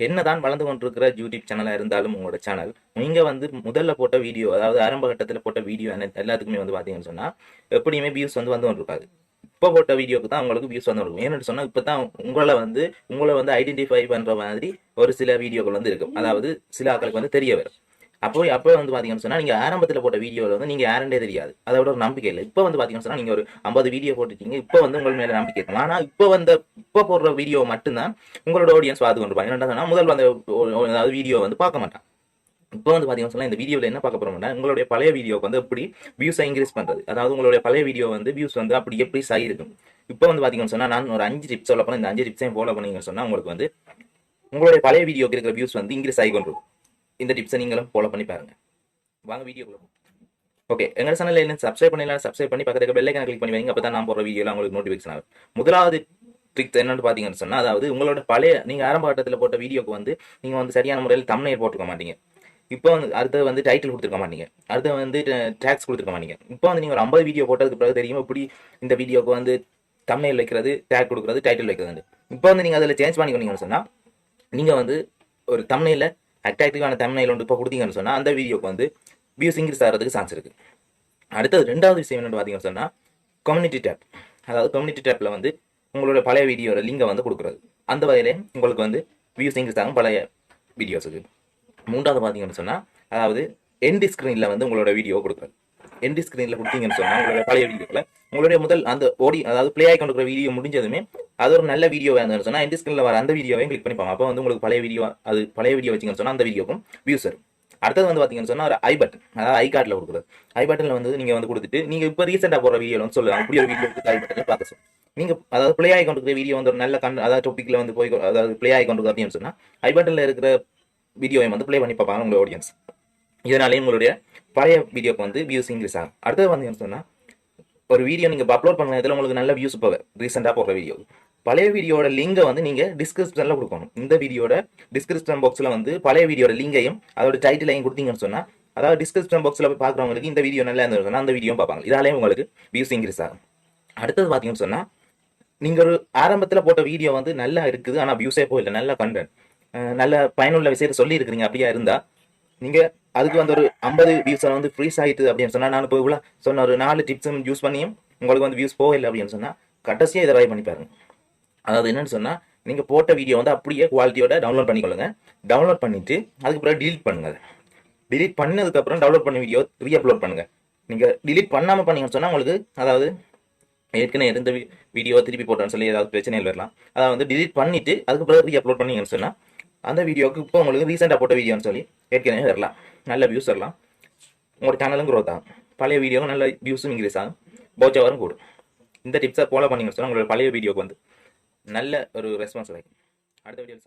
என்னதான் வளர்ந்து கொண்டிருக்கிற யூடியூப் சேனலாக இருந்தாலும் உங்களோட சேனல் நீங்கள் வந்து முதல்ல போட்ட வீடியோ, அதாவது ஆரம்ப கட்டத்தில் போட்ட வீடியோ எல்லாத்துக்குமே வந்து பார்த்தீங்கன்னு சொன்னால் எப்படியுமே வியூஸ் வந்து கொண்டிருக்காது. இப்போ போட்ட வீடியோக்கு தான் உங்களுக்கு வியூஸ் வந்து இருக்கும். ஏன்னு சொன்னால் இப்போ தான் உங்களை வந்து ஐடென்டிஃபை பண்ணுற மாதிரி ஒரு சில வீடியோக்கள் வந்து இருக்கும். அதாவது சில ஆட்களுக்கு வந்து தெரிய வரும். அப்போ வந்து பார்த்தீங்கன்னு சொன்னால் நீங்கள் ஆரம்பத்தில் போட்ட வீடியோவில் வந்து நீங்கள் யாருன்றே தெரியாது, அதோட ஒரு நம்பிக்கை இல்லை. இப்போ வந்து பார்த்தீங்கன்னு சொன்னால் நீங்கள் ஒரு 50 வீடியோ போட்டுட்டீங்க, இப்போ வந்து உங்கள் மேலே நம்பிக்கை இருக்கும். ஆனால் இப்போ போடுற வீடியோ மட்டும்தான் உங்களோட ஆடியன்ஸ் பார்த்து கொண்டிருப்பாங்க. என்னென்னா சொன்னால் முதல் அந்த அதாவது வீடியோ வந்து பார்க்க மாட்டான். இப்போ வந்து பார்த்தீங்கன்னு சொன்னால் இந்த வீடியோவில் என்ன பார்க்க போகிறோம்னா, உங்களுடைய பழைய வீடியோக்கு வந்து எப்படி வியூஸை இன்க்ரீஸ் பண்ணுறது, அதாவது உங்களுடைய பழைய வீடியோ வந்து வியூஸ் வந்து அப்படி எப்படி ஆகிருக்கும். இப்போ வந்து பார்த்தீங்கன்னு சொன்னால் நான் ஒரு 5 டிப்ஸ் சொல்ல போனால், இந்த 5 டிப்ஸையும் ஃபாலோ பண்ணீங்கன்னு சொன்னால் உங்களுக்கு வந்து உங்களுடைய பழைய வீடியோக்கு இருக்கிற வியூஸ் வந்து இன்க்ரீஸ் ஆகி கொண்டிருக்கும். இந்த டிப்ஸை நீங்களும் ஃபாலோ பண்ணி பாருங்க. வாங்க வீடியோக்குள்ள. ஓகே, எங்கள் சேனலில் என்ன சப்ஸ்கிரைப் பண்ணலாம், சப்ஸ்கிரைப் பண்ணி பக்கத்துக்கு பெல் ஐகானை கிளிக் பண்ணி வைங்க. அப்போ தான் நான் போடுற வீடியோலாம் உங்களுக்கு நோட்டிஃபிகேஷன் ஆகும். முதலாவது ட்ரிக் என்னன்னு பார்த்தீங்கன்னு சொன்னால், அதாவது உங்களோட பழைய நீங்கள் ஆரம்ப கட்டத்தில் போட்ட வீடியோக்கு வந்து நீங்கள் வந்து சரியான முறையில் தம்ப்நெயில் போட்டுக்க மாட்டீங்க. இப்போ வந்து அடுத்து வந்து டைட்டில் கொடுத்துருக்க மாட்டீங்க, அடுத்து வந்து டேக்ஸ் கொடுத்துருக்க மாட்டீங்க. இப்போ வந்து நீங்கள் ஒரு 50 வீடியோ போட்டதுக்கு பிறகு தெரியும் எப்படி இந்த வீடியோக்கு வந்து தம்ப்நெயில் வைக்கிறது, டேக் கொடுக்குறது, டைட்டில் வைக்கிறது. இப்போ வந்து நீங்கள் அதில் சேஞ்ச் பண்ணிக்கணுங்கன்னு சொன்னால், நீங்கள் வந்து ஒரு தம்ப்நெயில அட்ராக்டிவான தம்ப்நெயில் ஒன்று இப்போ கொடுத்தீங்கன்னு சொன்னால் அந்த வீடியோக்கு வந்து வியூஸ் இன்க்ரீஸ் ஆகிறதுக்கு சான்ஸ் இருக்குது. அடுத்தது ரெண்டாவது விஷயம் என்னென்னு பார்த்தீங்கன்னு சொன்னால், கம்யூனிட்டி டேப். அதாவது கம்யூனிட்டி டேப்பில் வந்து உங்களோட பழைய வீடியோட லிங்கை வந்து கொடுக்குறது. அந்த வகையிலே உங்களுக்கு வந்து வியூஸ் இன்க்ரீஸ் ஆகும் பழைய வீடியோஸுக்கு. மூன்றாவது பார்த்தீங்கன்னு சொன்னால், அதாவது எண்ட் ஸ்க்ரீனில் வந்து உங்களோட வீடியோ கொடுக்குறது. எண்ட் ஸ்க்ரீனில் கொடுத்தீங்கன்னு சொன்னால் உங்களோட பழைய வீடியோவில் உங்களுடைய முதல் அந்த அதாவது ப்ளே ஆகி கொண்டிருக்கிற வீடியோ முடிஞ்சதுமே அது ஒரு நல்ல வீடியோவாக இருந்ததுன்னு சொன்னால் எண்ட் ஸ்க்ரீனில் வர அந்த வீடியோவையும் கிளிக் பண்ணிப்பாங்க. அப்போ வந்து உங்களுக்கு பழைய வீடியோ வச்சிங்கன்னு சொன்னால் அந்த வீடியோக்கும் வியூஸ் வரும். அடுத்தது வந்து பார்த்தீங்கன்னு சொன்னால் ஒரு ஐ பட்டன், அதாவது ஐ கார்டில் கொடுக்குறது. ஐ பட்டனில் வந்து நீங்கள் வந்து கொடுத்துட்டு நீங்கள் இப்போ ரீசெண்டாக போகிற வீடியோவில் வந்து சொல்லலாம், அப்படி ஒரு வீடியோ ஐ பட்டனில் பார்க்க சொல்லுங்கள். நீங்கள் அதாவது ப்ளே ஆகி கொண்டிருக்கிற வீடியோ வந்து ஒரு நல்ல அதாவது டாப்பிக்கில் வந்து போய் அதாவது ப்ளே ஆகி கொண்டிருக்கு அப்படின்னு சொன்னால் ஐ பட்டனில் இருக்கிற வீடியோவை வந்து ப்ளே பண்ணி பார்ப்பாங்க உங்களோட ஆடியன்ஸ். இதனாலே உங்களுடைய பழைய வீடியோக்கு வந்து வியூஸ் இன்க்ரீஸ் ஆகும். அடுத்தது வந்து சொன்னால், ஒரு வீடியோ நீங்கள் அப்லோட் பண்ண நேரத்தில் உங்களுக்கு நல்ல வியூஸ் போக ரீசெண்டாக போடுற வீடியோ பழைய வீடியோட லிங்கை வந்து நீங்கள் டிஸ்கிரிப்ஷனில் கொடுக்கணும். இந்த வீடியோட டிஸ்கிரிப்ஷன் பாக்ஸில் வந்து பழைய வீடியோட லிங்கையும் அதோட டைட்டிலையும் கொடுத்தீங்கன்னு சொன்னால், அதாவது டிஸ்கிரிப்ஷன் பாக்ஸில் போய் பார்க்குறவங்களுக்கு இந்த வீடியோ நல்லா இருந்ததுன்னா அந்த வீடியோ பார்ப்பாங்க. இதாலேயும் உங்களுக்கு வியூஸ் இன்க்ரீஸ் ஆகும். அடுத்தது பார்த்தீங்கன்னு சொன்னால், நீங்கள் ஒரு ஆரம்பத்தில் போட்ட வீடியோ வந்து நல்லா இருக்குது, ஆனால் வியூஸே போயில்லை, நல்ல கண்டென்ட், நல்ல பயனுள்ள விஷயத்தை சொல்லி இருக்கிறீங்க, அப்படியா இருந்தால் நீங்கள் அதுக்கு வந்து ஒரு 50 வியூஸை வந்து ஃப்ரீஸ் ஆகிட்டு அப்படின்னு சொன்னால், நான் இப்போ இவ்வளோ சொன்ன ஒரு 4 டிப்ஸும் யூஸ் பண்ணியும் உங்களுக்கு வந்து வியூஸ் போகலை அப்படின்னு சொன்னால் கடைசியாக இதை ட்ரை பண்ணி பாருங்க. அதாவது என்னன்னு சொன்னால், நீங்கள் போட்ட வீடியோ வந்து அப்படியே குவாலிட்டியோட டவுன்லோட் பண்ணிக்கொள்ளுங்க. டவுன்லோட் பண்ணிவிட்டு அதுக்கப்புறம் டிலீட் பண்ணுங்கள். டிலீட் பண்ணதுக்கப்புறம் டவுன்லோட் பண்ண வீடியோ ரீஅப்லோட் பண்ணுங்கள். நீங்கள் டிலீட் பண்ணாமல் பண்ணீங்கன்னு சொன்னால் உங்களுக்கு அதாவது ஏற்கனவே இருந்த வீடியோ திருப்பி போட்டோன்னு சொல்லி ஏதாவது பிரச்சனைகள் வரலாம். அதை வந்து டிலீட் பண்ணிவிட்டு அதுக்கப்புறம் ரீஅப்லோட் பண்ணீங்கன்னு சொன்னால் அந்த வீடியோக்கு இப்போ உங்களுக்கு ரீசெண்டாக போட்ட வீடியோன்னு சொல்லி ஏற்கனவே வரலாம், நல்ல வியூஸ் வரலாம், உங்களோட சேனலும் க்ரோத் ஆகும், பழைய வீடியோவும் நல்ல வியூஸும் இன்க்ரீஸ் ஆகும், போச்சவரும் கூடும். இந்த டிப்ஸை ஃபாலோ பண்ணிங்கன்னு சொன்னால் உங்களோட பழைய வீடியோக்கு வந்து நல்ல ஒரு ரெஸ்பான்ஸ் கிடைக்கும். அடுத்த வீடியோ